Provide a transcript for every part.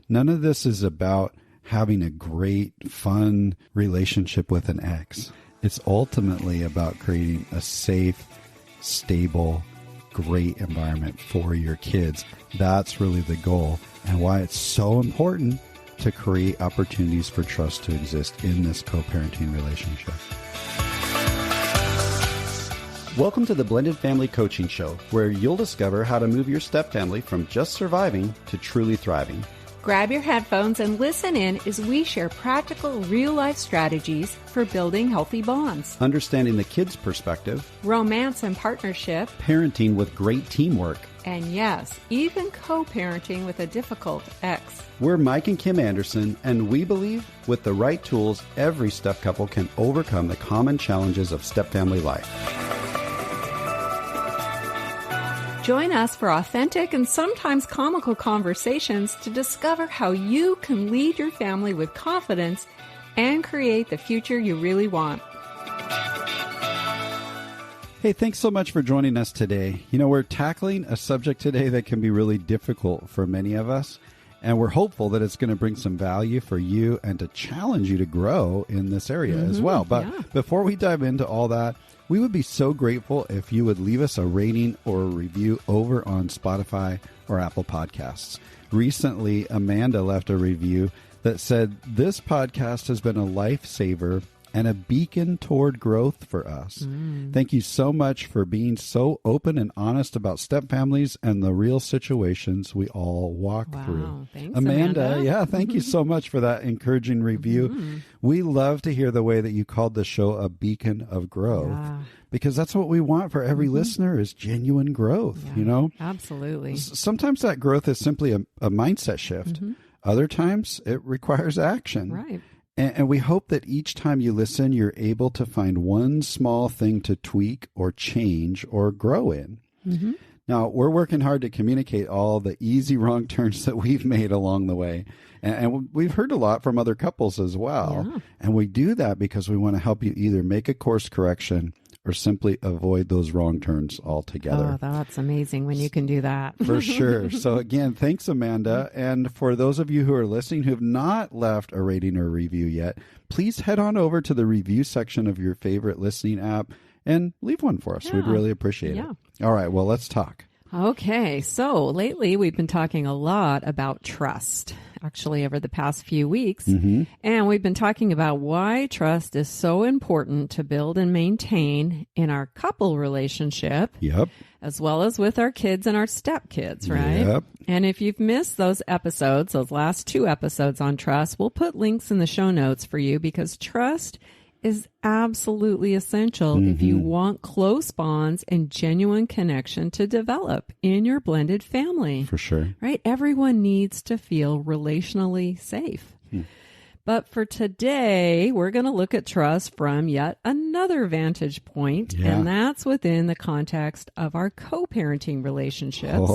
None of this is about having a great, fun relationship with an ex. It's ultimately about creating a safe, stable, great environment for your kids. That's really the goal, and why it's so important to create opportunities for trust to exist in this co-parenting relationship. Welcome to the Blended Family Coaching Show, where you'll discover how to move your stepfamily from just surviving to truly thriving. Grab your headphones and listen in as we share practical, real-life strategies for building healthy bonds, Understanding the kids' perspective, romance and partnership, parenting with great teamwork. and yes, even co-parenting with a difficult ex. We're Mike and Kim Anderson, and we believe with the right tools, every step couple can overcome the common challenges of stepfamily life. Join us for authentic and sometimes comical conversations to discover how you can lead your family with confidence and create the future you really want. Hey, thanks so much for joining us today. You know, we're tackling a subject today that can be really difficult for many of us, and we're hopeful that it's going to bring some value for you and to challenge you to grow in this area as well. But before we dive into all that, we would be so grateful if you would leave us a rating or a review over on Spotify or Apple Podcasts. Recently, Amanda left a review that said, "This podcast has been a lifesaver and a beacon toward growth for us. Thank you so much for being so open and honest about step families and the real situations we all walk through." Thanks, Amanda. Yeah, thank you so much for that encouraging review. We love to hear the way that you called the show a beacon of growth, because that's what we want for every listener is genuine growth, you know? Absolutely. Sometimes that growth is simply a mindset shift. Other times it requires action. Right. And we hope that each time you listen, you're able to find one small thing to tweak or change or grow in. Now, we're working hard to communicate all the easy wrong turns that we've made along the way. And we've heard a lot from other couples as well. Yeah. And we do that because we want to help you either make a course correction or simply avoid those wrong turns altogether. Oh, that's amazing when you can do that. For sure. So again, thanks, Amanda. And for those of you who are listening who have not left a rating or review yet, please head on over to the review section of your favorite listening app and leave one for us. We'd really appreciate it. All right. Well, let's talk. Okay, so lately we've been talking a lot about trust, actually over the past few weeks. And we've been talking about why trust is so important to build and maintain in our couple relationship, as well as with our kids and our stepkids, right? And if you've missed those episodes, those last 2 episodes on trust, we'll put links in the show notes for you, because trust is absolutely essential if you want close bonds and genuine connection to develop in your blended family. For sure. Right? Everyone needs to feel relationally safe. But for today, we're going to look at trust from yet another vantage point, and that's within the context of our co-parenting relationships.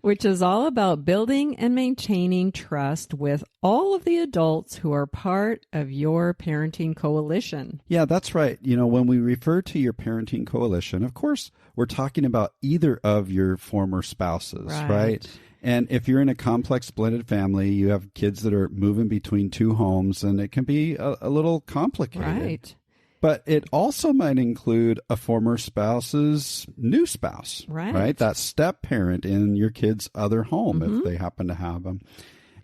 Which is all about building and maintaining trust with all of the adults who are part of your parenting coalition. Yeah, that's right. You know, when we refer to your parenting coalition, of course, we're talking about either of your former spouses, right? And if you're in a complex blended family, you have kids that are moving between 2 homes, and it can be a little complicated. Right. But it also might include a former spouse's new spouse, right? That step parent in your kid's other home, if they happen to have them.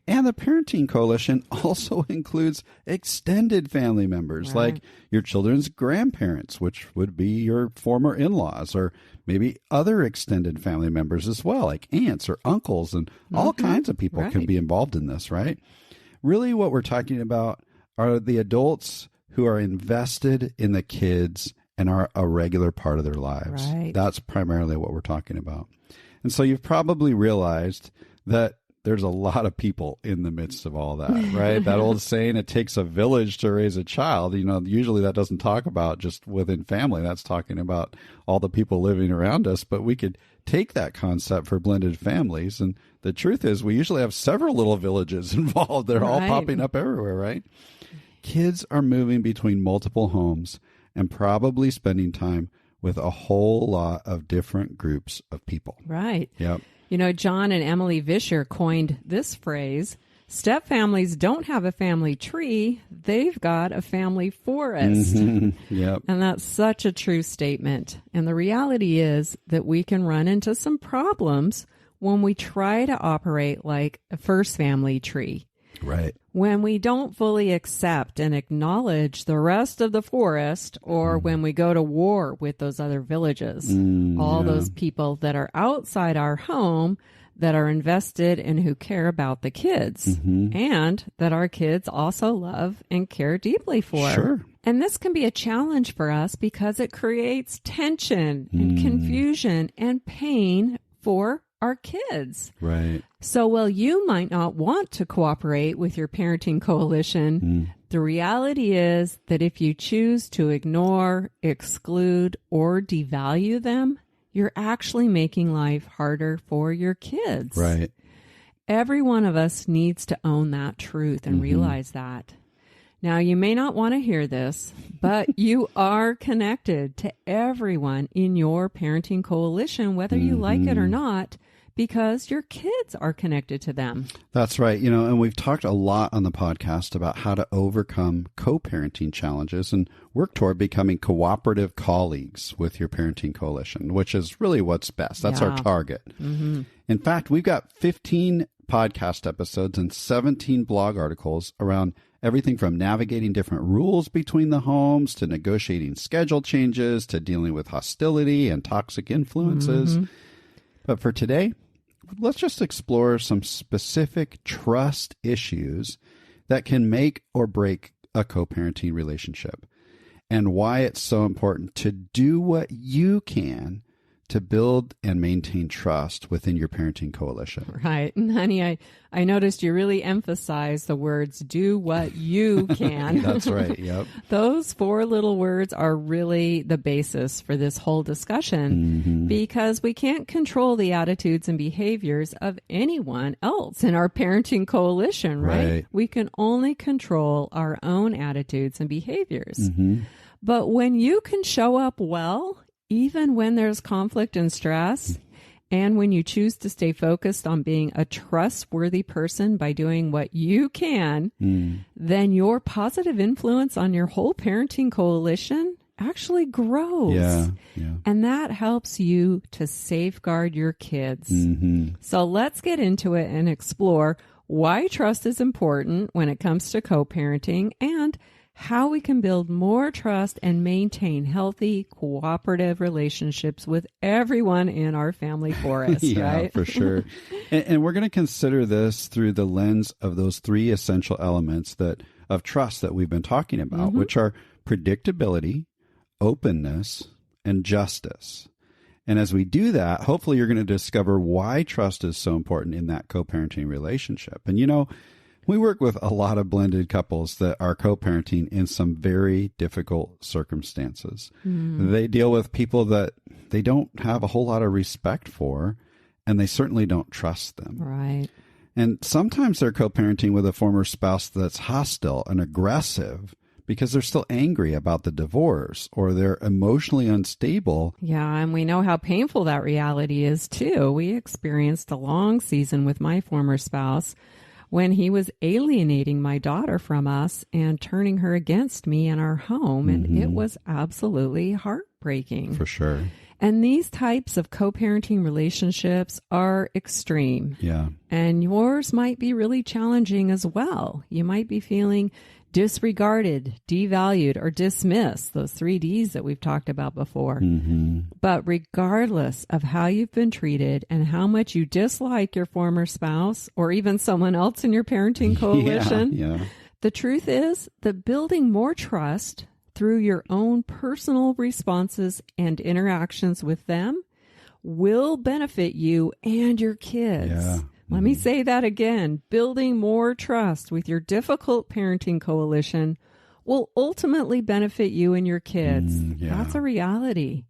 And the parenting coalition also includes extended family members, like your children's grandparents, which would be your former in-laws, or maybe other extended family members as well, like aunts or uncles, and all kinds of people can be involved in this, right? Really what we're talking about are the adults who are invested in the kids and are a regular part of their lives. That's primarily what we're talking about. And so you've probably realized that there's a lot of people in the midst of all that, right? That old saying, it takes a village to raise a child. You know, usually that doesn't talk about just within family. That's talking about all the people living around us. But we could take that concept for blended families. And the truth is we usually have several little villages involved. They're all popping up everywhere, right? Kids are moving between multiple homes and probably spending time with a whole lot of different groups of people. Right. Yep. You know, John and Emily Vischer coined this phrase, step families don't have a family tree, they've got a family forest. Yep. And that's such a true statement. And the reality is that we can run into some problems when we try to operate like a first family tree. Right. When we don't fully accept and acknowledge the rest of the forest, or when we go to war with those other villages, all those people that are outside our home that are invested and who care about the kids, and that our kids also love and care deeply for. Sure. And this can be a challenge for us because it creates tension and confusion and pain for our kids. Right. So while you might not want to cooperate with your parenting coalition, the reality is that if you choose to ignore, exclude, or devalue them, you're actually making life harder for your kids. Right. Every one of us needs to own that truth and realize that. Now, you may not want to hear this, but you are connected to everyone in your parenting coalition, whether you like it or not, because your kids are connected to them. That's right. You know, and we've talked a lot on the podcast about how to overcome co-parenting challenges and work toward becoming cooperative colleagues with your parenting coalition, which is really what's best. That's our target. In fact, we've got 15 podcast episodes and 17 blog articles around everything from navigating different rules between the homes to negotiating schedule changes to dealing with hostility and toxic influences. But for today, let's just explore some specific trust issues that can make or break a co-parenting relationship and why it's so important to do what you can to build and maintain trust within your parenting coalition. Right. And honey, I noticed you really emphasize the words, do what you can. That's right. Yep. Those 4 little words are really the basis for this whole discussion because we can't control the attitudes and behaviors of anyone else in our parenting coalition, right? We can only control our own attitudes and behaviors. But when you can show up well, even when there's conflict and stress, and when you choose to stay focused on being a trustworthy person by doing what you can, then your positive influence on your whole parenting coalition actually grows. Yeah. And that helps you to safeguard your kids. So let's get into it and explore why trust is important when it comes to co-parenting and how we can build more trust and maintain healthy, cooperative relationships with everyone in our family forest, right? For sure. And we're going to consider this through the lens of those 3 essential elements of trust that we've been talking about, which are predictability, openness, and justice. And as we do that, hopefully you're going to discover why trust is so important in that co-parenting relationship. And you know, we work with a lot of blended couples that are co-parenting in some very difficult circumstances. They deal with people that they don't have a whole lot of respect for, and they certainly don't trust them. Right. And sometimes they're co-parenting with a former spouse that's hostile and aggressive because they're still angry about the divorce or they're emotionally unstable. Yeah, and we know how painful that reality is, too. We experienced a long season with my former spouse when he was alienating my daughter from us and turning her against me in our home. And it was absolutely heartbreaking. For sure. And these types of co-parenting relationships are extreme. Yeah. And yours might be really challenging as well. You might be feeling disregarded, devalued, or dismissed, those 3 Ds that we've talked about before. But regardless of how you've been treated and how much you dislike your former spouse or even someone else in your parenting coalition, the truth is that building more trust through your own personal responses and interactions with them will benefit you and your kids. Let me say that again. Building more trust with your difficult parenting coalition will ultimately benefit you and your kids. That's a reality.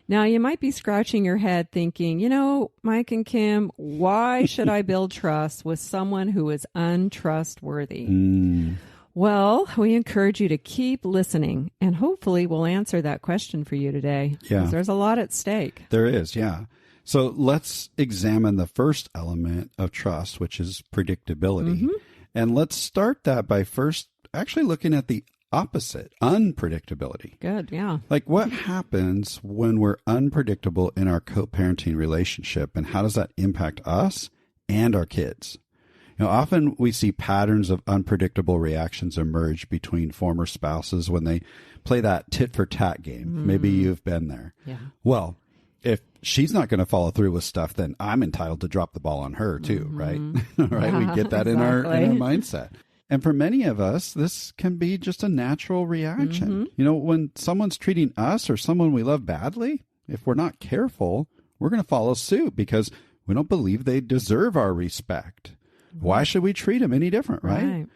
Now, you might be scratching your head thinking, you know, Mike and Kim, why should I build trust with someone who is untrustworthy? Well, we encourage you to keep listening, and hopefully we'll answer that question for you today. Because there's a lot at stake. There is, yeah. So let's examine the first element of trust, which is predictability. Mm-hmm. And let's start that by first actually looking at the opposite, unpredictability. Good, yeah. Like what happens when we're unpredictable in our co-parenting relationship, and how does that impact us and our kids? Often we see patterns of unpredictable reactions emerge between former spouses when they play that tit for tat game. Mm. Maybe you've been there. Yeah. Well, if she's not going to follow through with stuff, then I'm entitled to drop the ball on her too, right? Right? Yeah, we get that in our mindset. And for many of us, this can be just a natural reaction. Mm-hmm. When someone's treating us or someone we love badly, if we're not careful, we're going to follow suit because we don't believe they deserve our respect. Why should we treat them any different, right?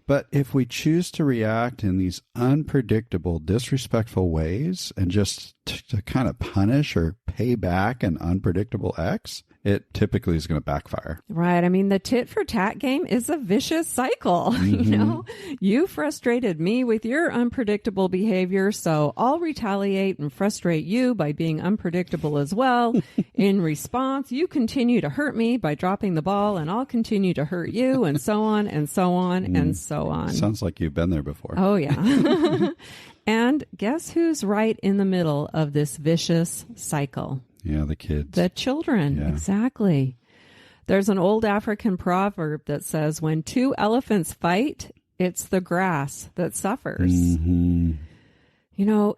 But if we choose to react in these unpredictable, disrespectful ways and just to kind of punish or pay back an unpredictable ex, it typically is going to backfire. Right. I mean, the tit for tat game is a vicious cycle. Mm-hmm. You frustrated me with your unpredictable behavior, so I'll retaliate and frustrate you by being unpredictable as well. In response, you continue to hurt me by dropping the ball, and I'll continue to hurt you, and so on and so on and so on. Sounds like you've been there before. Oh, yeah. And guess who's right in the middle of this vicious cycle? Yeah, the kids. The children, yeah. Exactly. There's an old African proverb that says, when two elephants fight, it's the grass that suffers. Mm-hmm.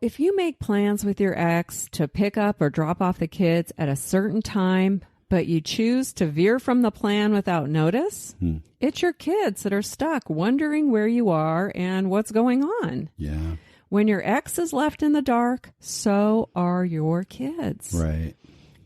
If you make plans with your ex to pick up or drop off the kids at a certain time, but you choose to veer from the plan without notice, it's your kids that are stuck wondering where you are and what's going on. Yeah. When your ex is left in the dark, so are your kids. Right.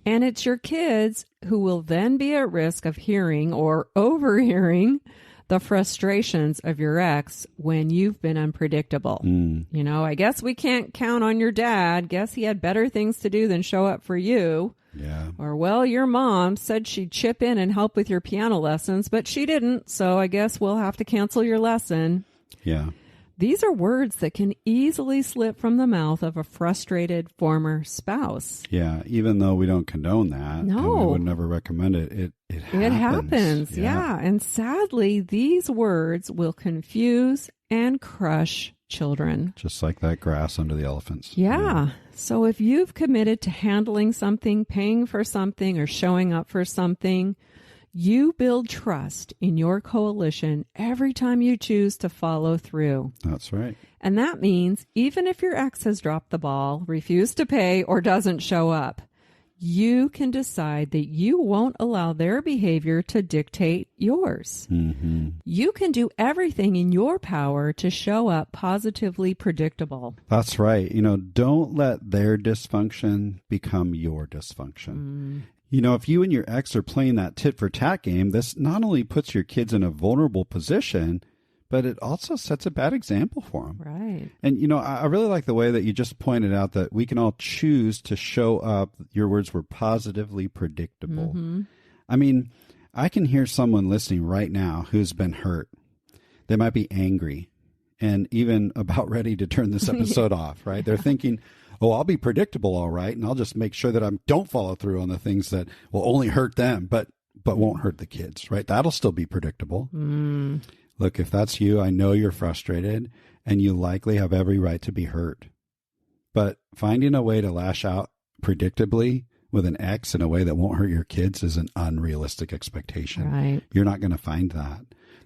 And it's your kids who will then be at risk of hearing or overhearing the frustrations of your ex when you've been unpredictable. I guess we can't count on your dad. Guess he had better things to do than show up for you. Yeah. Or, well, your mom said she'd chip in and help with your piano lessons, but she didn't. So I guess we'll have to cancel your lesson. Yeah. These are words that can easily slip from the mouth of a frustrated former spouse. Yeah, even though we don't condone that. No. And we would never recommend it. It happens. It happens, yeah. And sadly, these words will confuse and crush children. Just like that grass under the elephants. Yeah. So if you've committed to handling something, paying for something, or showing up for something, you build trust in your coalition every time you choose to follow through. That's right. And that means even if your ex has dropped the ball, refused to pay, or doesn't show up, you can decide that you won't allow their behavior to dictate yours. Mm-hmm. You can do everything in your power to show up positively predictable. That's right. Don't let their dysfunction become your dysfunction. If you and your ex are playing that tit for tat game, this not only puts your kids in a vulnerable position, but it also sets a bad example for them. Right. And, I really like the way that you just pointed out that we can all choose to show up. Your words were positively predictable. Mm-hmm. I mean, I can hear someone listening right now who's been hurt. They might be angry and even about ready to turn this episode off, right? They're thinking, oh, I'll be predictable, all right, and I'll just make sure that I don't follow through on the things that will only hurt them, but won't hurt the kids, right? That'll still be predictable. Look, if that's you, I know you're frustrated, and you likely have every right to be hurt. But finding a way to lash out predictably with an ex in a way that won't hurt your kids is an unrealistic expectation. Right. You're not going to find that.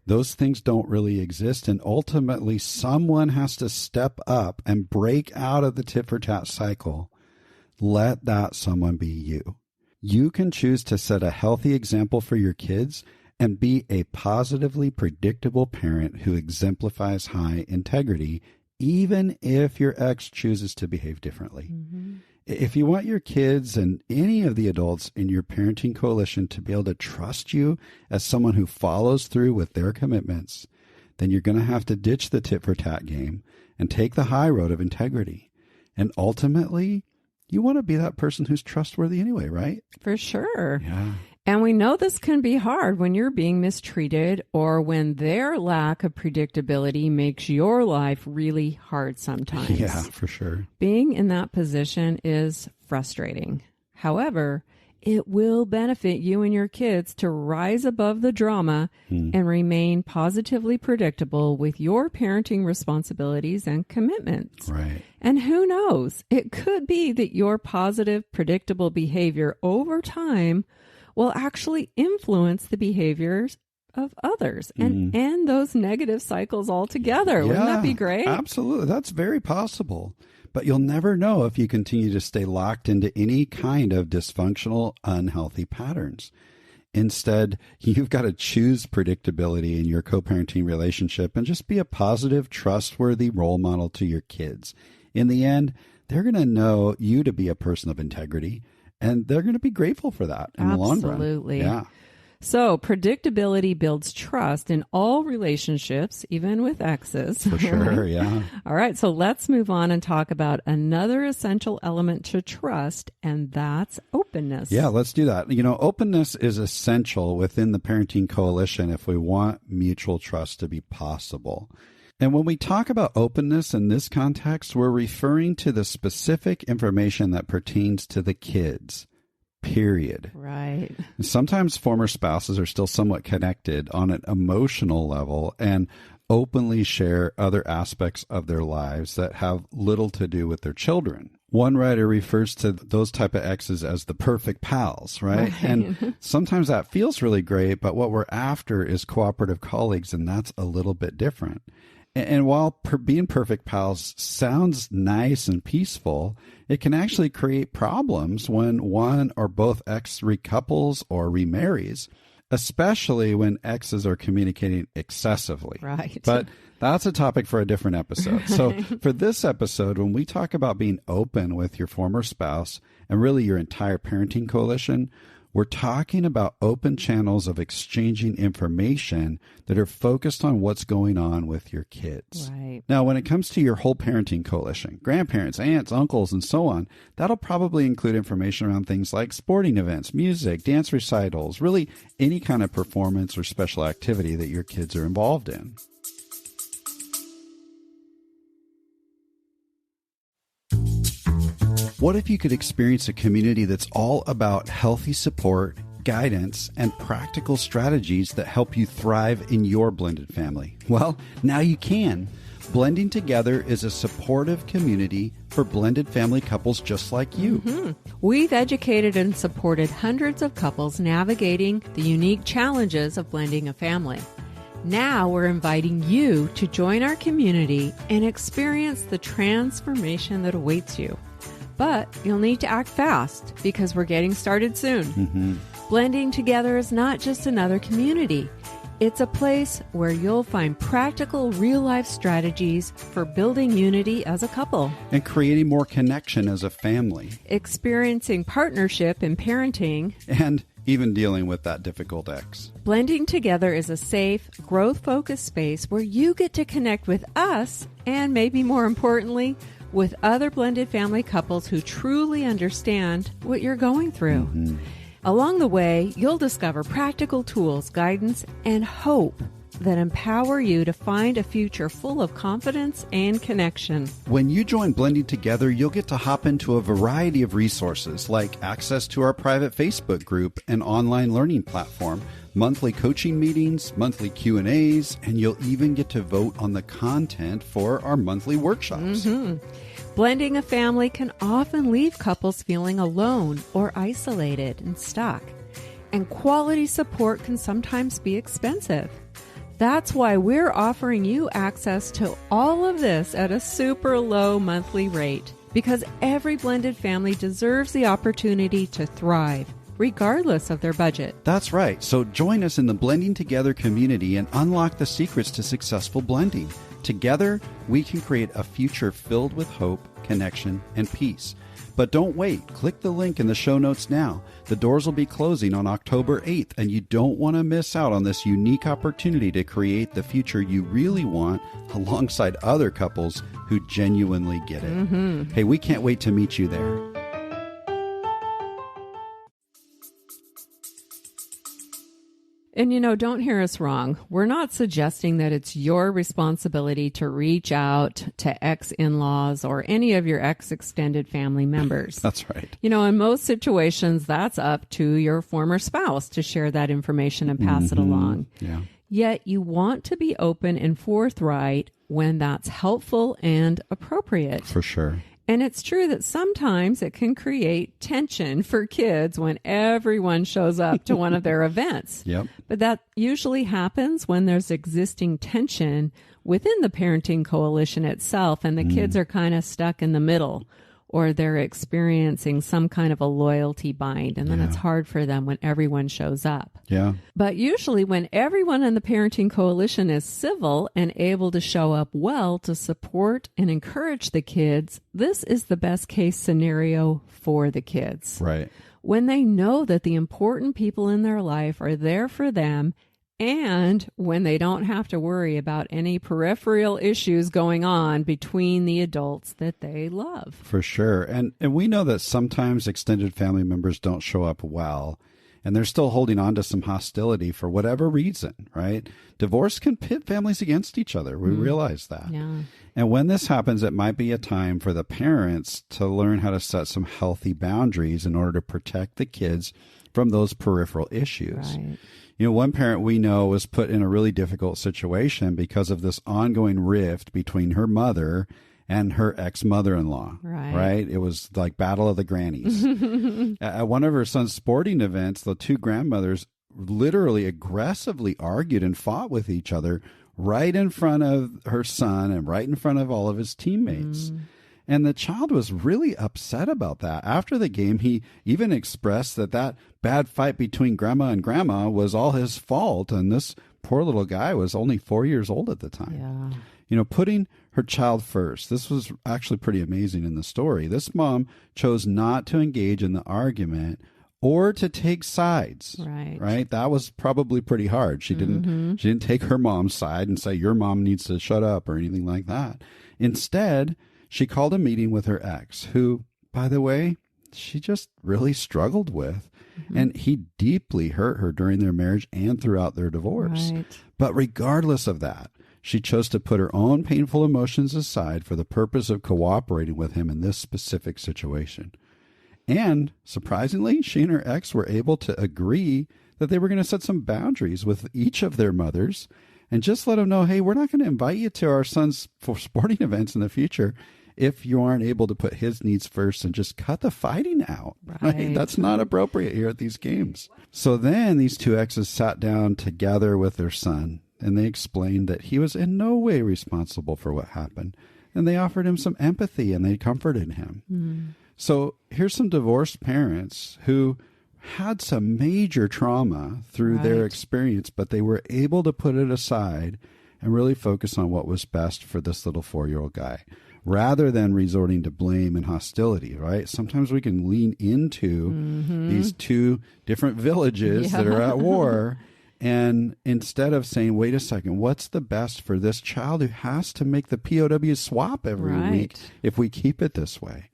Those things don't really exist, and ultimately someone has to step up and break out of the tit-for-tat cycle. Let that someone be you. You can choose to set a healthy example for your kids and be a positively predictable parent who exemplifies high integrity, even if your ex chooses to behave differently. Mm-hmm. If you want your kids and any of the adults in your parenting coalition to be able to trust you as someone who follows through with their commitments, then you're going to have to ditch the tit-for-tat game and take the high road of integrity. And ultimately, you want to be that person who's trustworthy anyway, right? For sure. Yeah. And we know this can be hard when you're being mistreated or when their lack of predictability makes your life really hard sometimes. Yeah, for sure. Being in that position is frustrating. However, it will benefit you and your kids to rise above the drama and remain positively predictable with your parenting responsibilities and commitments. Right. And who knows, it could be that your positive, predictable behavior over time will actually influence the behaviors of others and end those negative cycles altogether. Wouldn't that be great? Absolutely. That's very possible. But you'll never know if you continue to stay locked into any kind of dysfunctional, unhealthy patterns. Instead, you've got to choose predictability in your co-parenting relationship and just be a positive, trustworthy role model to your kids. In the end, they're going to know you to be a person of integrity, and they're going to be grateful for that in the long run. Absolutely. Yeah. So predictability builds trust in all relationships, even with exes. For sure, yeah. All right, so let's move on and talk about another essential element to trust, and that's openness. Yeah, let's do that. You know, openness is essential within the parenting coalition if we want mutual trust to be possible. And when we talk about openness in this context, we're referring to the specific information that pertains to the kids. Period. Right. Sometimes former spouses are still somewhat connected on an emotional level and openly share other aspects of their lives that have little to do with their children. One writer refers to those type of exes as the perfect pals, right? And sometimes that feels really great, but what we're after is cooperative colleagues, and that's a little bit different. And while being perfect pals sounds nice and peaceful, it can actually create problems when one or both ex recouples or remarries, especially when exes are communicating excessively. Right. But that's a topic for a different episode. So for this episode, when we talk about being open with your former spouse and really your entire parenting coalition, we're talking about open channels of exchanging information that are focused on what's going on with your kids. Right. Now, when it comes to your whole parenting coalition, grandparents, aunts, uncles, and so on, that'll probably include information around things like sporting events, music, dance recitals, really any kind of performance or special activity that your kids are involved in. What if you could experience a community that's all about healthy support, guidance, and practical strategies that help you thrive in your blended family? Well, now you can. Blending Together is a supportive community for blended family couples just like you. We've educated and supported hundreds of couples navigating the unique challenges of blending a family. Now we're inviting you to join our community and experience the transformation that awaits you. But you'll need to act fast because we're getting started soon. Blending Together is not just another community. It's a place where you'll find practical, real-life strategies for building unity as a couple. And creating more connection as a family. Experiencing partnership in parenting. And even dealing with that difficult ex. Blending Together is a safe, growth-focused space where you get to connect with us and, maybe more importantly, with other blended family couples who truly understand what you're going through. Along the way, you'll discover practical tools, guidance, and hope that empower you to find a future full of confidence and connection. When you join Blending Together, you'll get to hop into a variety of resources like access to our private Facebook group and online learning platform, monthly coaching meetings, monthly Q&As, and you'll even get to vote on the content for our monthly workshops. Blending a family can often leave couples feeling alone or isolated and stuck, and quality support can sometimes be expensive. That's why we're offering you access to all of this at a super low monthly rate, because every blended family deserves the opportunity to thrive, regardless of their budget. That's right. So join us in the Blending Together community and unlock the secrets to successful blending. Together, we can create a future filled with hope, connection, and peace. But don't wait. Click the link in the show notes now. The doors will be closing on October 8th, and you don't want to miss out on this unique opportunity to create the future you really want alongside other couples who genuinely get it. Hey, we can't wait to meet you there. And, don't hear us wrong. We're not suggesting that it's your responsibility to reach out to ex-in-laws or any of your ex-extended family members. That's right. In most situations, that's up to your former spouse to share that information and pass it along. Yeah. Yet you want to be open and forthright when that's helpful and appropriate. For sure. And it's true that sometimes it can create tension for kids when everyone shows up to one of their events. Yep. But that usually happens when there's existing tension within the parenting coalition itself, and the kids are kind of stuck in the middle, or they're experiencing some kind of a loyalty bind, and then it's hard for them when everyone shows up. Yeah. But usually when everyone in the parenting coalition is civil and able to show up well to support and encourage the kids, this is the best case scenario for the kids. Right. When they know that the important people in their life are there for them, and when they don't have to worry about any peripheral issues going on between the adults that they love. For sure. And we know that sometimes extended family members don't show up well, and they're still holding on to some hostility for whatever reason, right? Divorce can pit families against each other. We realize that. Yeah. And when this happens, it might be a time for the parents to learn how to set some healthy boundaries in order to protect the kids from those peripheral issues. Right. One parent we know was put in a really difficult situation because of this ongoing rift between her mother and her ex-mother-in-law, right? It was like Battle of the Grannies. At one of her son's sporting events, the two grandmothers literally aggressively argued and fought with each other right in front of her son and right in front of all of his teammates. And the child was really upset about that. After the game, he even expressed that bad fight between grandma and grandma was all his fault. And this poor little guy was only 4 years old at the time. Yeah. Putting her child first. This was actually pretty amazing in the story. This mom chose not to engage in the argument or to take sides. Right. That was probably pretty hard. She didn't take her mom's side and say, your mom needs to shut up or anything like that. Instead, she called a meeting with her ex, who, by the way, she just really struggled with. And he deeply hurt her during their marriage and throughout their divorce. But regardless of that, she chose to put her own painful emotions aside for the purpose of cooperating with him in this specific situation. And surprisingly, she and her ex were able to agree that they were going to set some boundaries with each of their mothers and just let them know, hey, we're not going to invite you to our son's sporting events in the future if you aren't able to put his needs first and just cut the fighting out. Right? That's not appropriate here at these games. So then these two exes sat down together with their son, and they explained that he was in no way responsible for what happened. And they offered him some empathy, and they comforted him. So here's some divorced parents who had some major trauma through their experience, but they were able to put it aside and really focus on what was best for this little 4-year-old guy, rather than resorting to blame and hostility, right? Sometimes we can lean into these two different villages that are at war, and instead of saying, wait a second, what's the best for this child who has to make the POW swap every week if we keep it this way?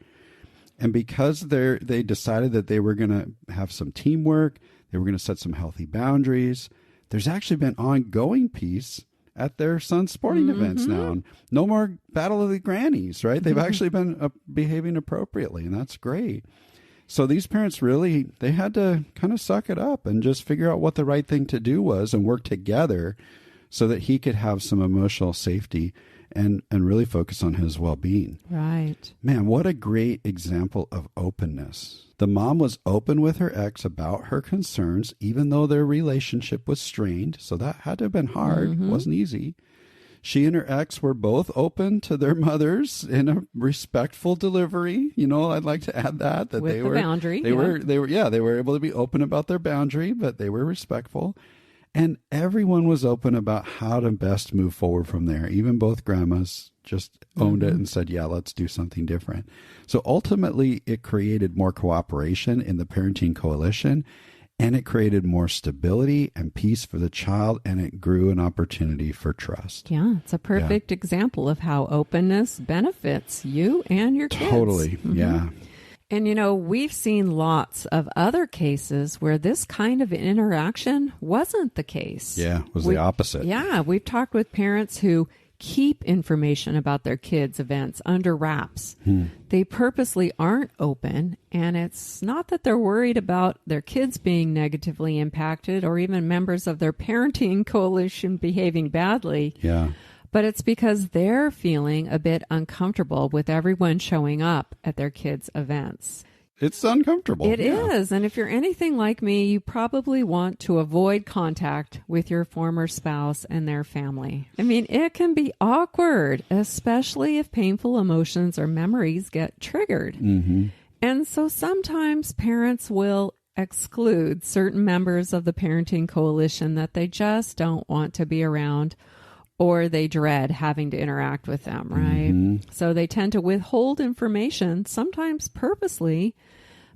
And because they decided that they were going to have some teamwork, they were going to set some healthy boundaries, there's actually been ongoing peace at their son's sporting events now. And no more Battle of the Grannies, right? They've actually been behaving appropriately, and that's great. So these parents really, they had to kind of suck it up and just figure out what the right thing to do was and work together so that he could have some emotional safety and really focus on his well-being. Right. Man, what a great example of openness. The mom was open with her ex about her concerns, even though their relationship was strained. So that had to have been hard. It wasn't easy. She and her ex were both open to their mothers in a respectful delivery. I'd like to add that with they the were boundary. They were able to be open about their boundary, but they were respectful. And everyone was open about how to best move forward from there. Even both grandmas just owned it and said, yeah, let's do something different. So ultimately, it created more cooperation in the parenting coalition, and it created more stability and peace for the child, and it grew an opportunity for trust. Yeah, it's a perfect example of how openness benefits you and your kids. Totally, yeah. And, we've seen lots of other cases where this kind of interaction wasn't the case. Yeah, it was the opposite. Yeah, we've talked with parents who keep information about their kids' events under wraps. They purposely aren't open, and it's not that they're worried about their kids being negatively impacted or even members of their parenting coalition behaving badly. Yeah. But it's because they're feeling a bit uncomfortable with everyone showing up at their kids' events. It's uncomfortable. It is. And if you're anything like me, you probably want to avoid contact with your former spouse and their family. I mean, it can be awkward, especially if painful emotions or memories get triggered. Mm-hmm. And so sometimes parents will exclude certain members of the parenting coalition that they just don't want to be around, or they dread having to interact with them, right? Mm-hmm. So they tend to withhold information, sometimes purposely,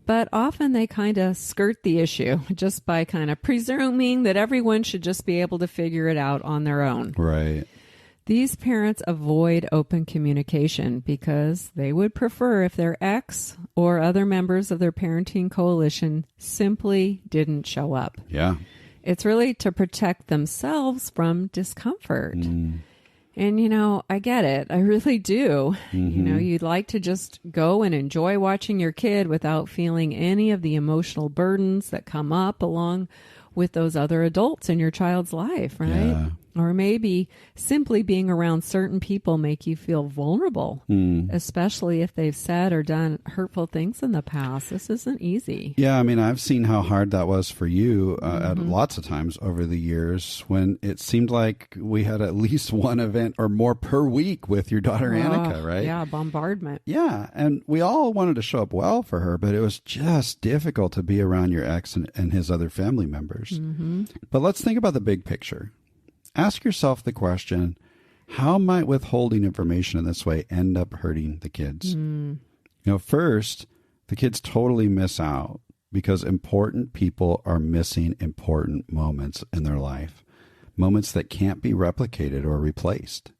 but often they kind of skirt the issue just by kind of presuming that everyone should just be able to figure it out on their own. Right. These parents avoid open communication because they would prefer if their ex or other members of their parenting coalition simply didn't show up. Yeah. It's really to protect themselves from discomfort. And, I get it. I really do. Mm-hmm. You'd like to just go and enjoy watching your kid without feeling any of the emotional burdens that come up along with those other adults in your child's life, right? Yeah. Or maybe simply being around certain people make you feel vulnerable, especially if they've said or done hurtful things in the past. This isn't easy. Yeah, I mean, I've seen how hard that was for you at lots of times over the years when it seemed like we had at least one event or more per week with your daughter Annika, right? Yeah, bombardment. Yeah, and we all wanted to show up well for her, but it was just difficult to be around your ex and his other family members. But let's think about the big picture. Ask yourself the question, how might withholding information in this way end up hurting the kids? First, the kids totally miss out because important people are missing important moments in their life, moments that can't be replicated or replaced.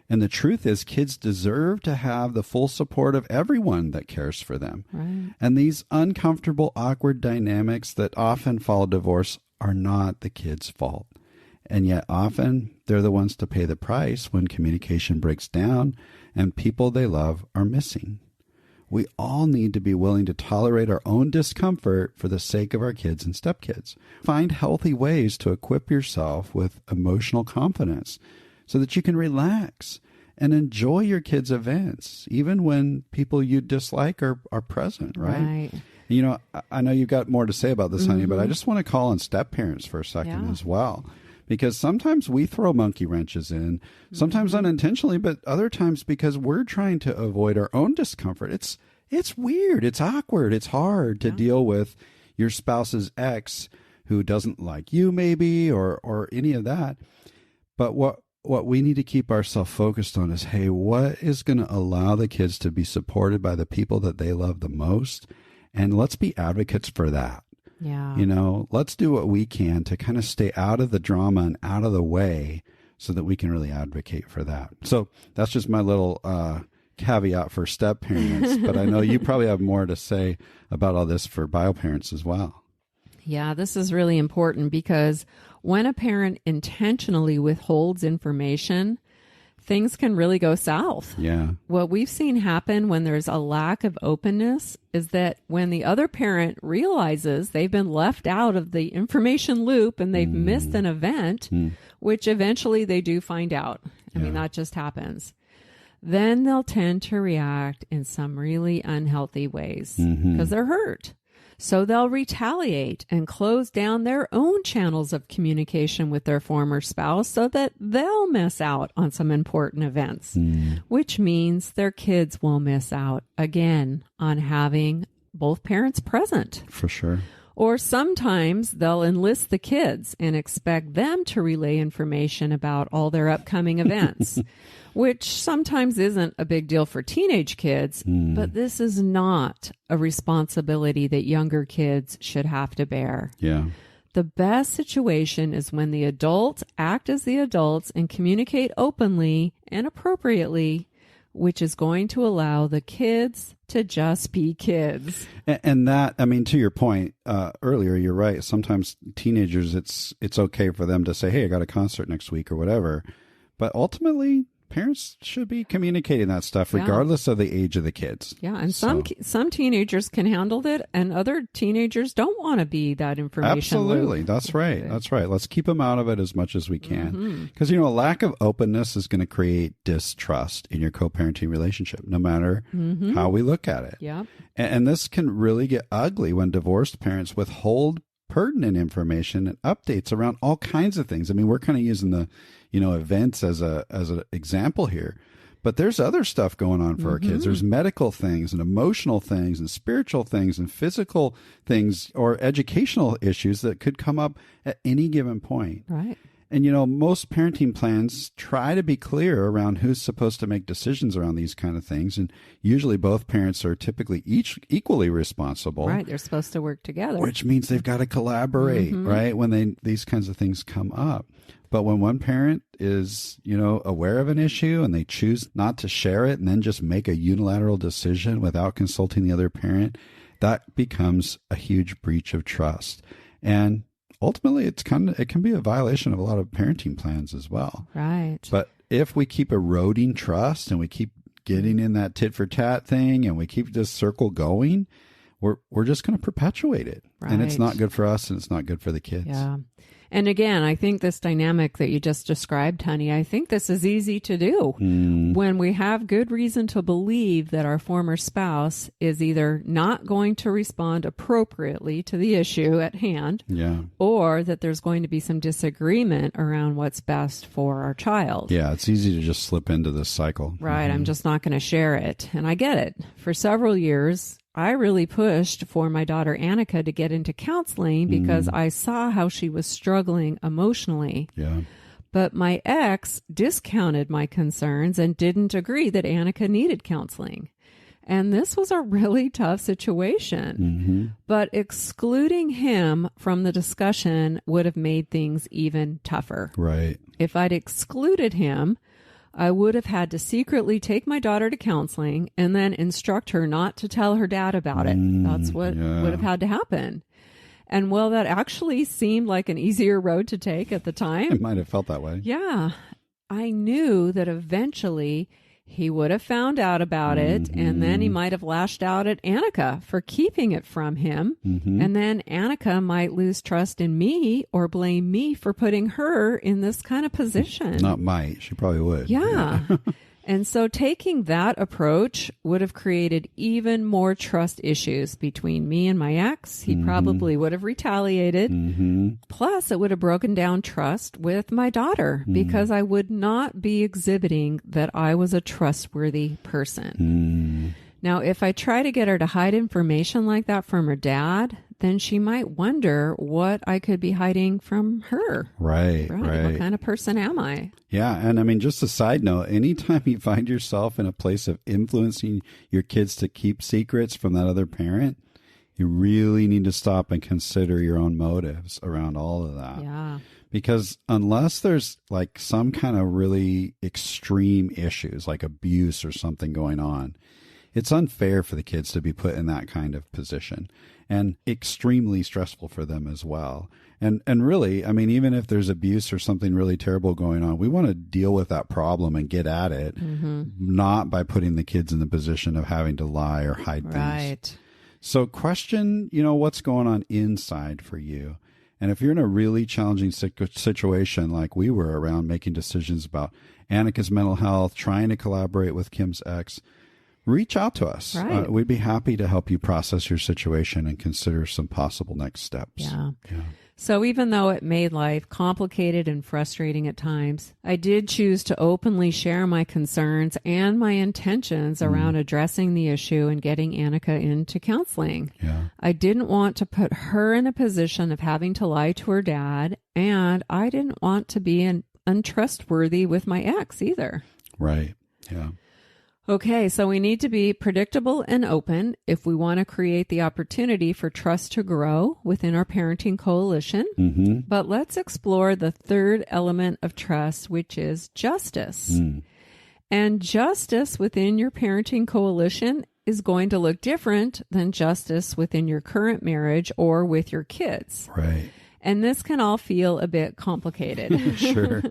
And the truth is, kids deserve to have the full support of everyone that cares for them. Right. And these uncomfortable, awkward dynamics that often follow divorce are not the kids' fault. And yet often they're the ones to pay the price when communication breaks down and people they love are missing. We all need to be willing to tolerate our own discomfort for the sake of our kids and stepkids. Find healthy ways to equip yourself with emotional confidence so that you can relax and enjoy your kids' events, even when people you dislike are present, right? I know you've got more to say about this, honey, but I just want to call on step-parents for a second as well. Because sometimes we throw monkey wrenches in, sometimes unintentionally, but other times because we're trying to avoid our own discomfort. It's weird. It's awkward. It's hard to deal with your spouse's ex who doesn't like you maybe or any of that. But what we need to keep ourselves focused on is, hey, what is going to allow the kids to be supported by the people that they love the most? And let's be advocates for that. Yeah. Let's do what we can to kind of stay out of the drama and out of the way so that we can really advocate for that. So that's just my little caveat for step parents. But I know you probably have more to say about all this for bio parents as well. Yeah, this is really important because when a parent intentionally withholds information, things can really go south. Yeah. What we've seen happen when there's a lack of openness is that when the other parent realizes they've been left out of the information loop and they've missed an event, which eventually they do find out. I mean, that just happens. Then they'll tend to react in some really unhealthy ways because they're hurt. So they'll retaliate and close down their own channels of communication with their former spouse so that they'll miss out on some important events, which means their kids will miss out again on having both parents present. For sure. Or sometimes they'll enlist the kids and expect them to relay information about all their upcoming events, which sometimes isn't a big deal for teenage kids, but this is not a responsibility that younger kids should have to bear. Yeah. The best situation is when the adults act as the adults and communicate openly and appropriately which is going to allow the kids to just be kids. And that, I mean, to your point earlier, you're right. Sometimes teenagers, it's okay for them to say, hey, I got a concert next week or whatever. But ultimately, parents should be communicating that stuff regardless of the age of the kids. Yeah, and some teenagers can handle it, and other teenagers don't want to be that information. Absolutely. loop. That's right. That's right. Let's keep them out of it as much as we can. Because, a lack of openness is going to create distrust in your co-parenting relationship, no matter how we look at it. Yeah. And this can really get ugly when divorced parents withhold pertinent information and updates around all kinds of things. I mean, we're kind of using the, events as an example here, but there's other stuff going on for our kids. There's medical things and emotional things and spiritual things and physical things or educational issues that could come up at any given point. Right. And, most parenting plans try to be clear around who's supposed to make decisions around these kind of things. And usually both parents are typically equally responsible. Right. They're supposed to work together. Which means they've got to collaborate, right, when these kinds of things come up. But when one parent is, aware of an issue and they choose not to share it and then just make a unilateral decision without consulting the other parent, that becomes a huge breach of trust. And ultimately, it can be a violation of a lot of parenting plans as well. Right. But if we keep eroding trust and we keep getting in that tit for tat thing and we keep this circle going, we're just going to perpetuate it. Right. And it's not good for us and it's not good for the kids. Yeah. And again, I think this dynamic that you just described, honey, I think this is easy to do when we have good reason to believe that our former spouse is either not going to respond appropriately to the issue at hand, or that there's going to be some disagreement around what's best for our child. Yeah, it's easy to just slip into this cycle. Right. I'm just not going to share it. And I get it. For several years, I really pushed for my daughter Annika to get into counseling because I saw how she was struggling emotionally. Yeah. But my ex discounted my concerns and didn't agree that Annika needed counseling. And this was a really tough situation. But excluding him from the discussion would have made things even tougher. Right. If I'd excluded him, I would have had to secretly take my daughter to counseling and then instruct her not to tell her dad about it. That's what would have had to happen. And well, that actually seemed like an easier road to take at the time. It might have felt that way. Yeah. I knew that eventually he would have found out about it, and then he might have lashed out at Annika for keeping it from him. And then Annika might lose trust in me or blame me for putting her in this kind of position. Not might. She probably would. Yeah. And so taking that approach would have created even more trust issues between me and my ex. He probably would have retaliated. Plus, it would have broken down trust with my daughter because I would not be exhibiting that I was a trustworthy person. Now, if I try to get her to hide information like that from her dad, then she might wonder what I could be hiding from her. Right. What kind of person am I? Yeah. And I mean, just a side note, anytime you find yourself in a place of influencing your kids to keep secrets from that other parent, you really need to stop and consider your own motives around all of that. Yeah. Because unless there's like some kind of really extreme issues like abuse or something going on, it's unfair for the kids to be put in that kind of position and extremely stressful for them as well. And really, I mean, even if there's abuse or something really terrible going on, we want to deal with that problem and get at it, not by putting the kids in the position of having to lie or hide things. Right. So question, what's going on inside for you. And if you're in a really challenging situation like we were around making decisions about Annika's mental health, trying to collaborate with Kim's ex, reach out to us. Right. We'd be happy to help you process your situation and consider some possible next steps. Yeah. So even though it made life complicated and frustrating at times, I did choose to openly share my concerns and my intentions around addressing the issue and getting Annika into counseling. Yeah. I didn't want to put her in a position of having to lie to her dad, and I didn't want to be untrustworthy with my ex either. Right. Yeah. Okay, so we need to be predictable and open if we want to create the opportunity for trust to grow within our parenting coalition. But let's explore the third element of trust, which is justice. And justice within your parenting coalition is going to look different than justice within your current marriage or with your kids. Right. And this can all feel a bit complicated. Sure.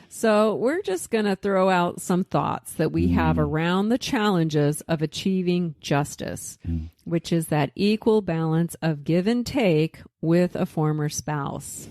So we're just going to throw out some thoughts that we have around the challenges of achieving justice, which is that equal balance of give and take with a former spouse.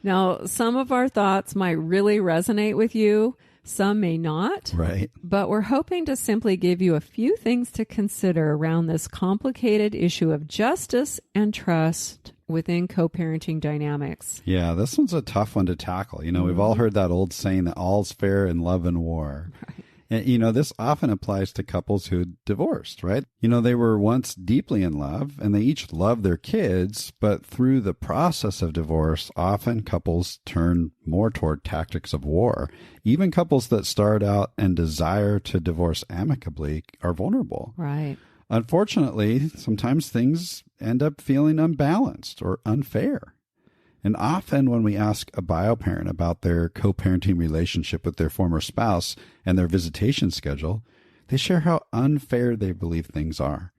Now, some of our thoughts might really resonate with you. Some may not. Right. But we're hoping to simply give you a few things to consider around this complicated issue of justice and trust within co-parenting dynamics. Yeah, this one's a tough one to tackle. You know, we've all heard that old saying that all's fair in love and war. Right. And, you know, this often applies to couples who divorced, right? You know, they were once deeply in love and they each loved their kids, but through the process of divorce, often couples turn more toward tactics of war. Even couples that start out and desire to divorce amicably are vulnerable. Right. Unfortunately, sometimes things end up feeling unbalanced or unfair. And often when we ask a bio-parent about their co-parenting relationship with their former spouse and their visitation schedule, they share how unfair they believe things are.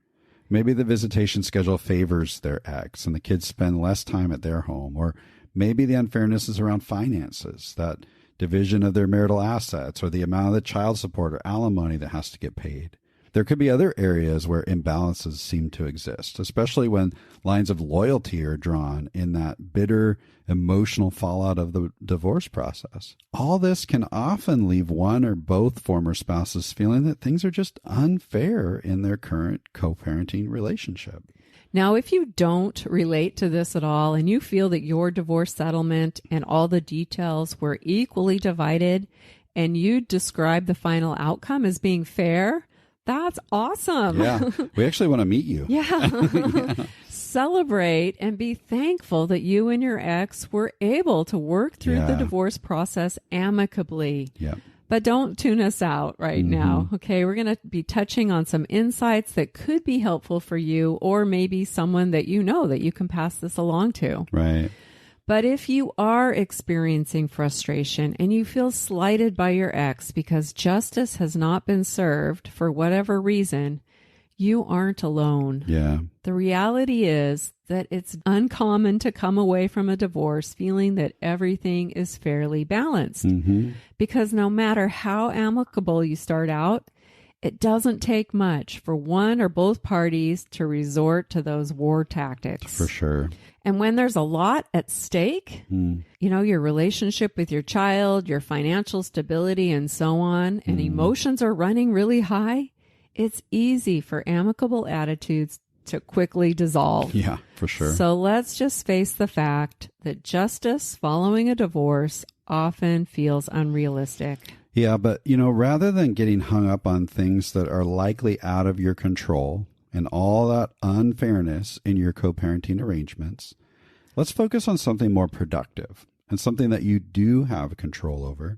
Maybe the visitation schedule favors their ex and the kids spend less time at their home, or maybe the unfairness is around finances, that division of their marital assets, or the amount of the child support or alimony that has to get paid. There could be other areas where imbalances seem to exist, especially when lines of loyalty are drawn in that bitter emotional fallout of the divorce process. All this can often leave one or both former spouses feeling that things are just unfair in their current co-parenting relationship. Now, if you don't relate to this at all and you feel that your divorce settlement and all the details were equally divided and you describe the final outcome as being fair, that's awesome. Yeah, we actually want to meet you. Yeah. Celebrate and be thankful that you and your ex were able to work through the divorce process amicably. Yeah. But don't tune us out right now. Okay, we're going to be touching on some insights that could be helpful for you or maybe someone that you know that you can pass this along to. Right. But if you are experiencing frustration and you feel slighted by your ex because justice has not been served for whatever reason, you aren't alone. Yeah. The reality is that it's uncommon to come away from a divorce feeling that everything is fairly balanced. Because no matter how amicable you start out, it doesn't take much for one or both parties to resort to those war tactics. For sure. And when there's a lot at stake, you know, your relationship with your child, your financial stability, and so on, and emotions are running really high, it's easy for amicable attitudes to quickly dissolve. Yeah, for sure. So let's just face the fact that justice following a divorce often feels unrealistic. Yeah, but, you know, rather than getting hung up on things that are likely out of your control and all that unfairness in your co-parenting arrangements, let's focus on something more productive and something that you do have control over.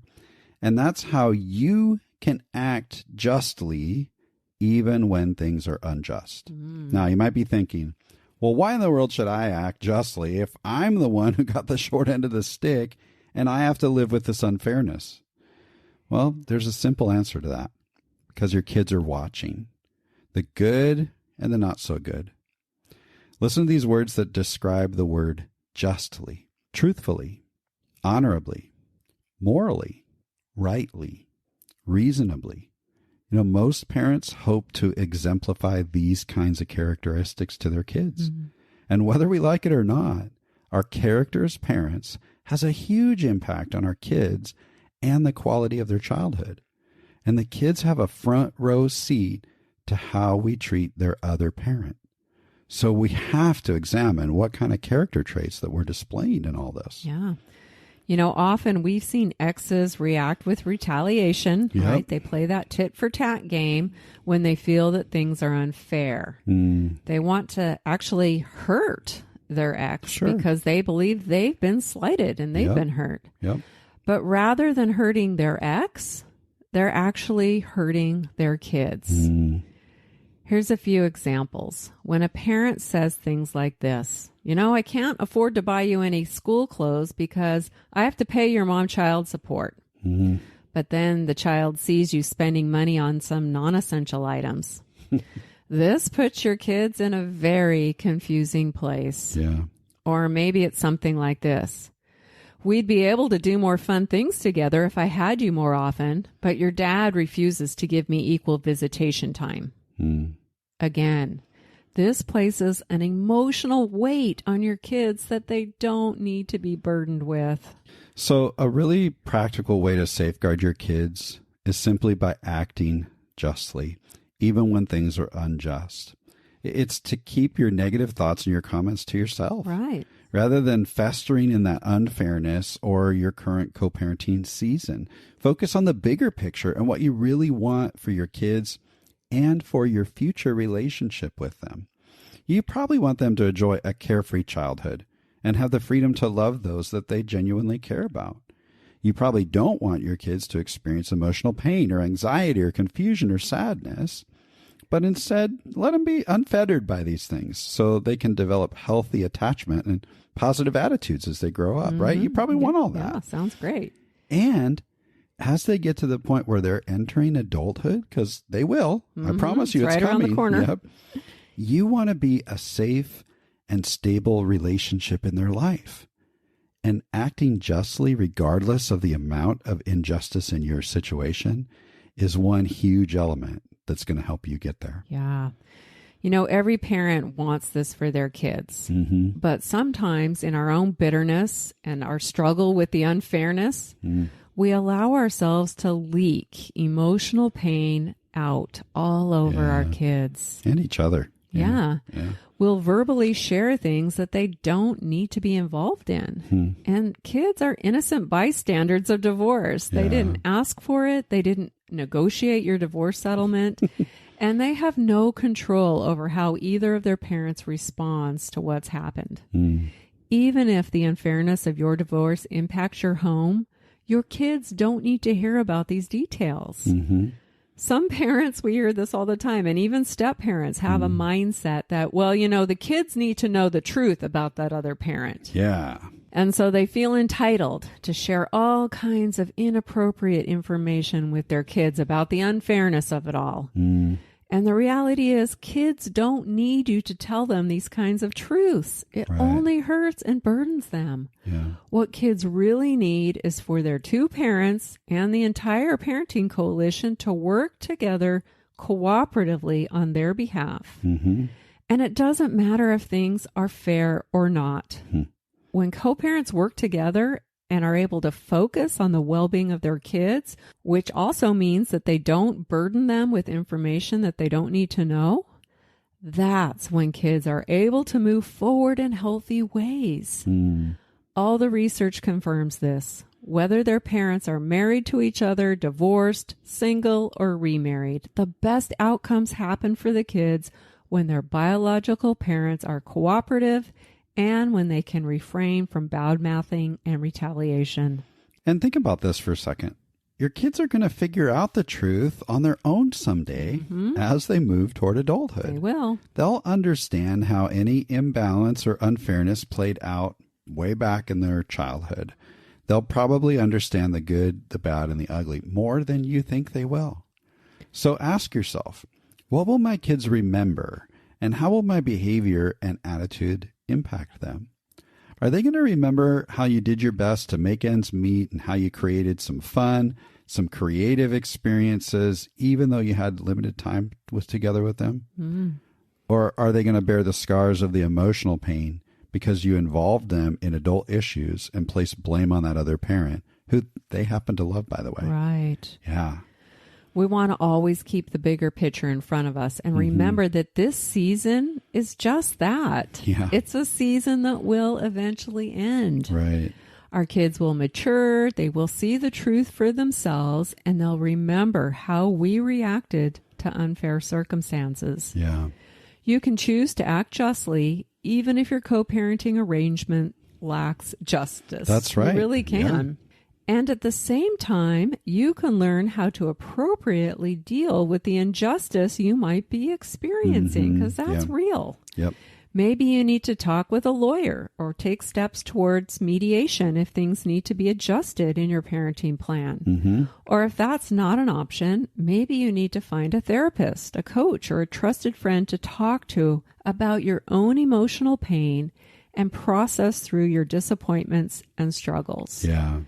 And that's how you can act justly even when things are unjust. Now, you might be thinking, well, why in the world should I act justly if I'm the one who got the short end of the stick and I have to live with this unfairness? Well, there's a simple answer to that. Because your kids are watching. The good and the not so good. Listen to these words that describe the word justly, truthfully, honorably, morally, rightly, reasonably. You know, most parents hope to exemplify these kinds of characteristics to their kids. And whether we like it or not, our character as parents has a huge impact on our kids and the quality of their childhood. And the kids have a front row seat to how we treat their other parent. So we have to examine what kind of character traits that we're displaying in all this. Yeah. You know, often we've seen exes react with retaliation, right? They play that tit for tat game when they feel that things are unfair. They want to actually hurt their ex because they believe they've been slighted and they've been hurt. But rather than hurting their ex, they're actually hurting their kids. Here's a few examples. When a parent says things like this, you know, I can't afford to buy you any school clothes because I have to pay your mom child support. but then the child sees you spending money on some non-essential items. This puts your kids in a very confusing place. Yeah. Or maybe it's something like this. We'd be able to do more fun things together if I had you more often, but your dad refuses to give me equal visitation time. Again, this places an emotional weight on your kids that they don't need to be burdened with. So a really practical way to safeguard your kids is simply by acting justly, even when things are unjust. It's to keep your negative thoughts and your comments to yourself. Right. Rather than festering in that unfairness or your current co-parenting season. Focus on the bigger picture and what you really want for your kids and for your future relationship with them. You probably want them to enjoy a carefree childhood and have the freedom to love those that they genuinely care about. You probably don't want your kids to experience emotional pain or anxiety or confusion or sadness, but instead let them be unfettered by these things so they can develop healthy attachment and positive attitudes as they grow up, right? You probably want all that. Yeah, sounds great. And as they get to the point where they're entering adulthood, because they will, I promise you, it's right coming. Around the corner. Yep. You want to be a safe and stable relationship in their life. And acting justly, regardless of the amount of injustice in your situation, is one huge element that's going to help you get there. Yeah. You know, every parent wants this for their kids. But sometimes in our own bitterness and our struggle with the unfairness, we allow ourselves to leak emotional pain out all over our kids. And each other. Yeah. We'll verbally share things that they don't need to be involved in. And kids are innocent bystanders of divorce. They didn't ask for it. They didn't negotiate your divorce settlement. And they have no control over how either of their parents responds to what's happened. Even if the unfairness of your divorce impacts your home, your kids don't need to hear about these details. Some parents, we hear this all the time, and even step-parents have a mindset that, well, you know, the kids need to know the truth about that other parent. Yeah. And so they feel entitled to share all kinds of inappropriate information with their kids about the unfairness of it all. And the reality is, kids don't need you to tell them these kinds of truths. It only hurts and burdens them. What kids really need is for their two parents and the entire parenting coalition to work together cooperatively on their behalf. And it doesn't matter if things are fair or not. When co-parents work together and are able to focus on the well-being of their kids, which also means that they don't burden them with information that they don't need to know, that's when kids are able to move forward in healthy ways. All the research confirms this. Whether their parents are married to each other, divorced, single, or remarried, the best outcomes happen for the kids when their biological parents are cooperative and when they can refrain from bad-mouthing and retaliation. And think about this for a second. Your kids are going to figure out the truth on their own someday as they move toward adulthood. They will. They'll understand how any imbalance or unfairness played out way back in their childhood. They'll probably understand the good, the bad, and the ugly more than you think they will. So ask yourself, what will my kids remember, and how will my behavior and attitude impact them? Are they going to remember how you did your best to make ends meet and how you created some fun, some creative experiences, even though you had limited time together with them? Or are they going to bear the scars of the emotional pain because you involved them in adult issues and placed blame on that other parent, who they happen to love, by the way? Right. Yeah. We want to always keep the bigger picture in front of us and remember that this season is just that. Yeah. It's a season that will eventually end. Right. Our kids will mature, they will see the truth for themselves, and they'll remember how we reacted to unfair circumstances. Yeah. You can choose to act justly, even if your co-parenting arrangement lacks justice. That's right. You really can. And at the same time, you can learn how to appropriately deal with the injustice you might be experiencing, because that's real. Yep. Maybe you need to talk with a lawyer or take steps towards mediation if things need to be adjusted in your parenting plan. Or if that's not an option, maybe you need to find a therapist, a coach, or a trusted friend to talk to about your own emotional pain and process through your disappointments and struggles. Yeah.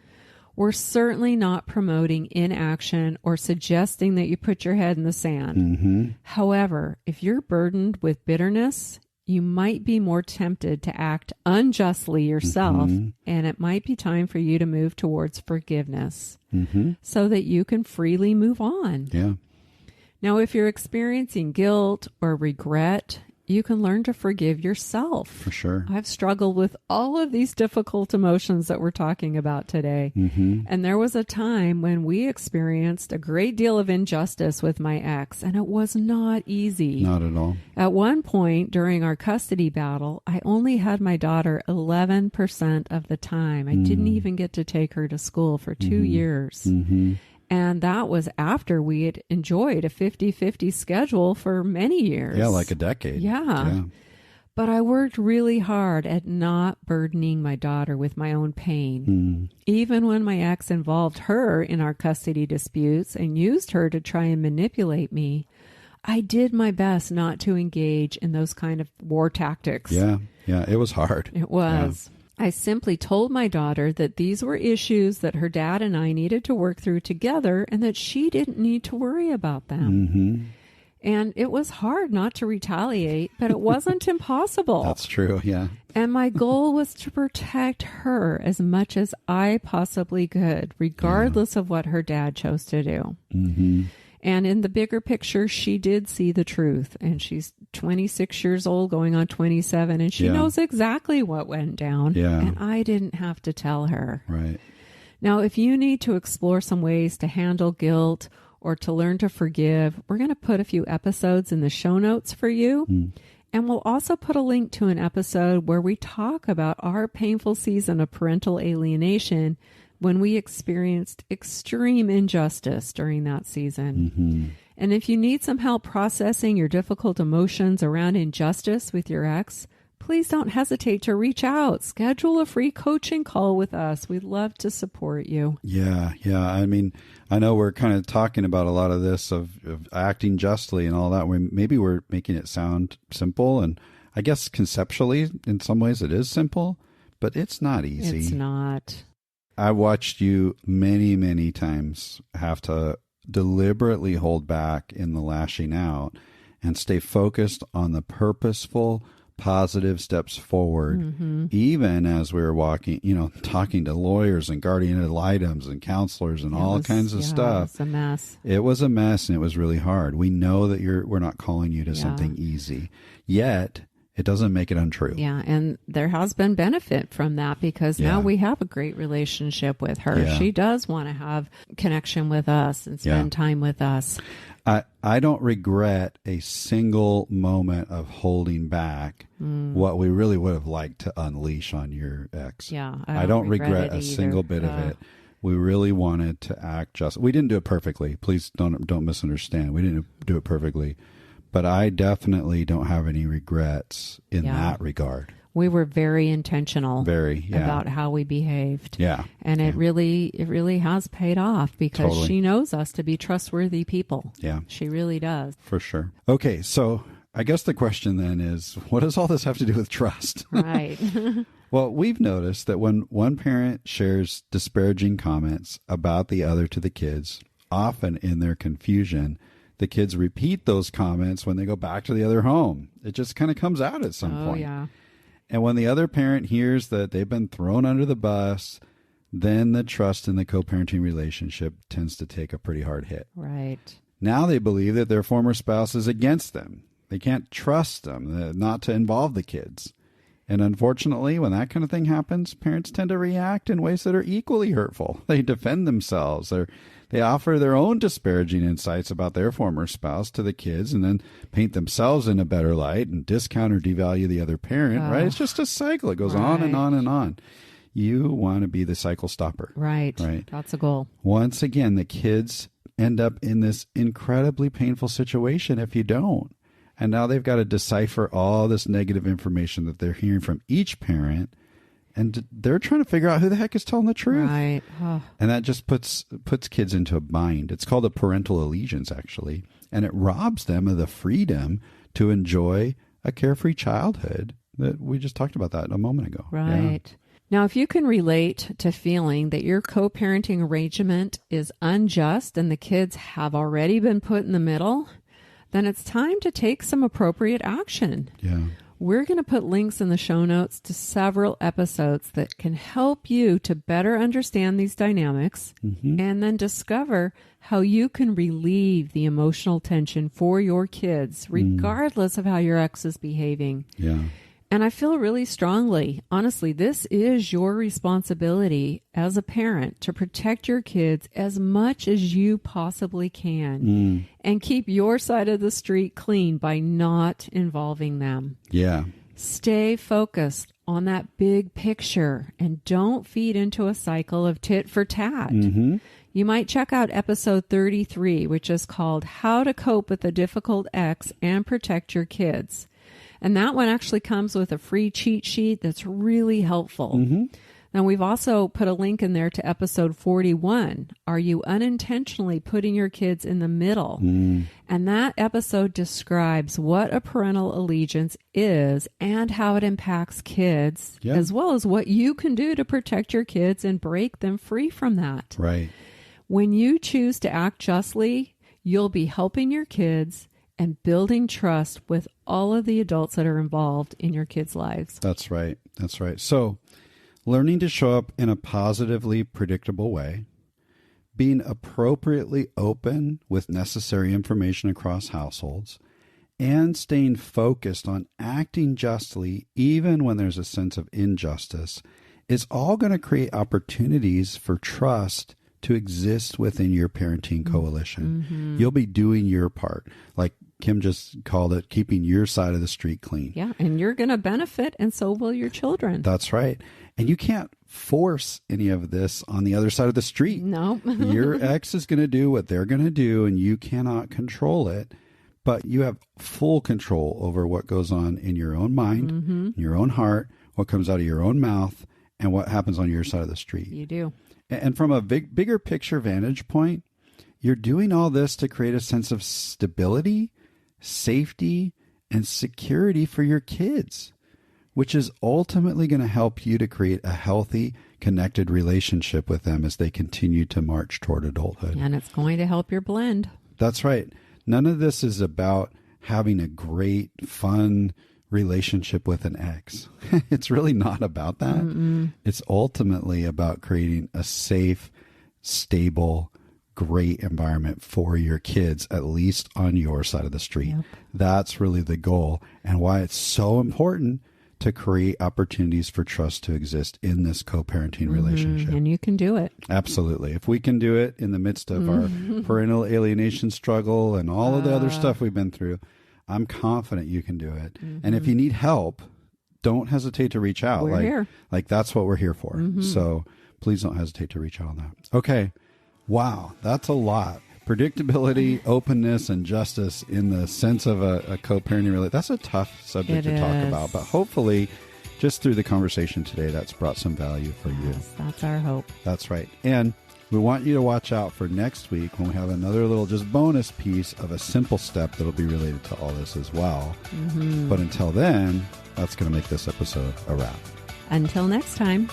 We're certainly not promoting inaction or suggesting that you put your head in the sand. However, if you're burdened with bitterness, you might be more tempted to act unjustly yourself, and it might be time for you to move towards forgiveness so that you can freely move on. Yeah. Now, if you're experiencing guilt or regret, you can learn to forgive yourself. For sure. I've struggled with all of these difficult emotions that we're talking about today. And there was a time when we experienced a great deal of injustice with my ex, and it was not easy. Not at all. At one point during our custody battle, I only had my daughter 11% of the time. I didn't even get to take her to school for 2 years. And that was after we had enjoyed a 50-50 schedule for many years. Yeah, like a decade. Yeah. But I worked really hard at not burdening my daughter with my own pain. Even when my ex involved her in our custody disputes and used her to try and manipulate me, I did my best not to engage in those kind of war tactics. Yeah, it was hard. It was. Yeah. I simply told my daughter that these were issues that her dad and I needed to work through together and that she didn't need to worry about them. And it was hard not to retaliate, but it wasn't impossible. That's true, yeah. And my goal was to protect her as much as I possibly could, regardless of what her dad chose to do. And in the bigger picture, she did see the truth. And she's 26 years old, going on 27, and she knows exactly what went down. And I didn't have to tell her. Right. Now, if you need to explore some ways to handle guilt or to learn to forgive, we're going to put a few episodes in the show notes for you. And we'll also put a link to an episode where we talk about our painful season of parental alienation when we experienced extreme injustice during that season. And if you need some help processing your difficult emotions around injustice with your ex, please don't hesitate to reach out. Schedule a free coaching call with us. We'd love to support you. Yeah. I mean, I know we're kind of talking about a lot of this of acting justly and all that. Maybe we're making it sound simple, and I guess conceptually, in some ways, it is simple, but it's not easy. It's not. I watched you many, many times have to deliberately hold back in the lashing out and stay focused on the purposeful, positive steps forward, even as we were talking to lawyers and guardian ad litems and counselors and all kinds of stuff. It was a mess. It was a mess, and it was really hard. We know that we're not calling you to something easy, yet it doesn't make it untrue. Yeah, and there has been benefit from that because now we have a great relationship with her. Yeah. She does want to have connection with us and spend time with us. I don't regret a single moment of holding back what we really would have liked to unleash on your ex. Yeah, I don't regret a single bit of it. We really wanted to act just. We didn't do it perfectly. Please don't misunderstand. We didn't do it perfectly. But I definitely don't have any regrets in that regard. We were very intentional about how we behaved. Yeah. And it really has paid off because she knows us to be trustworthy people. Yeah. She really does. For sure. Okay, so I guess the question then is, what does all this have to do with trust? Right. Well, we've noticed that when one parent shares disparaging comments about the other to the kids, often in their confusion, the kids repeat those comments when they go back to the other home. It just kind of comes out at some point. Yeah. And when the other parent hears that they've been thrown under the bus, then the trust in the co-parenting relationship tends to take a pretty hard hit. Right. Now they believe that their former spouse is against them. They can't trust them not to involve the kids. And unfortunately, when that kind of thing happens, parents tend to react in ways that are equally hurtful. They defend themselves. They offer their own disparaging insights about their former spouse to the kids and then paint themselves in a better light and discount or devalue the other parent, right? It's just a cycle. It goes on and on and on. You want to be the cycle stopper. Right. That's a goal. Once again, the kids end up in this incredibly painful situation if you don't. And now they've got to decipher all this negative information that they're hearing from each parent. And they're trying to figure out who the heck is telling the truth. Right. Oh. And that just puts kids into a bind. It's called a parental allegiance, actually. And it robs them of the freedom to enjoy a carefree childhood. That we just talked about that a moment ago. Right. Yeah. Now, if you can relate to feeling that your co-parenting arrangement is unjust and the kids have already been put in the middle, then it's time to take some appropriate action. Yeah. We're going to put links in the show notes to several episodes that can help you to better understand these dynamics and then discover how you can relieve the emotional tension for your kids, regardless of how your ex is behaving. Yeah. And I feel really strongly, honestly, this is your responsibility as a parent to protect your kids as much as you possibly can and keep your side of the street clean by not involving them. Yeah. Stay focused on that big picture and don't feed into a cycle of tit for tat. You might check out episode 33, which is called How to Cope with a Difficult Ex and Protect Your Kids. And that one actually comes with a free cheat sheet that's really helpful. Now, we've also put a link in there to episode 41. Are you unintentionally putting your kids in the middle? And that episode describes what a parental allegiance is and how it impacts kids, as well as what you can do to protect your kids and break them free from that. Right. When you choose to act justly, you'll be helping your kids and building trust with all of the adults that are involved in your kids' lives. That's right. That's right. So learning to show up in a positively predictable way, being appropriately open with necessary information across households, and staying focused on acting justly even when there's a sense of injustice is all going to create opportunities for trust to exist within your parenting coalition. You'll be doing your part. Like Kim just called it, keeping your side of the street clean. Yeah, and you're going to benefit, and so will your children. That's right. And you can't force any of this on the other side of the street. No. Your ex is going to do what they're going to do, and you cannot control it. But you have full control over what goes on in your own mind, in your own heart, what comes out of your own mouth, and what happens on your side of the street. You do. And from a bigger picture vantage point, you're doing all this to create a sense of stability, safety, and security for your kids, which is ultimately going to help you to create a healthy, connected relationship with them as they continue to march toward adulthood. And it's going to help your blend. That's right. None of this is about having a great, fun relationship with an ex. It's really not about that. It's ultimately about creating a safe, stable, great environment for your kids, at least on your side of the street. That's really the goal, and why it's so important to create opportunities for trust to exist in this co-parenting relationship. And you can do it. Absolutely. If we can do it in the midst of our parental alienation struggle and all of the other stuff we've been through, I'm confident you can do it. And if you need help, don't hesitate to reach out. We're here. Like that's what we're here for. So please don't hesitate to reach out on that. Okay. Wow. That's a lot. Predictability, openness, and justice in the sense of a co-parenting relationship. That's a tough subject to talk about. But hopefully, just through the conversation today, that's brought some value for you. That's our hope. That's right. And we want you to watch out for next week when we have another little just bonus piece of a simple step that'll be related to all this as well. But until then, that's going to make this episode a wrap. Until next time.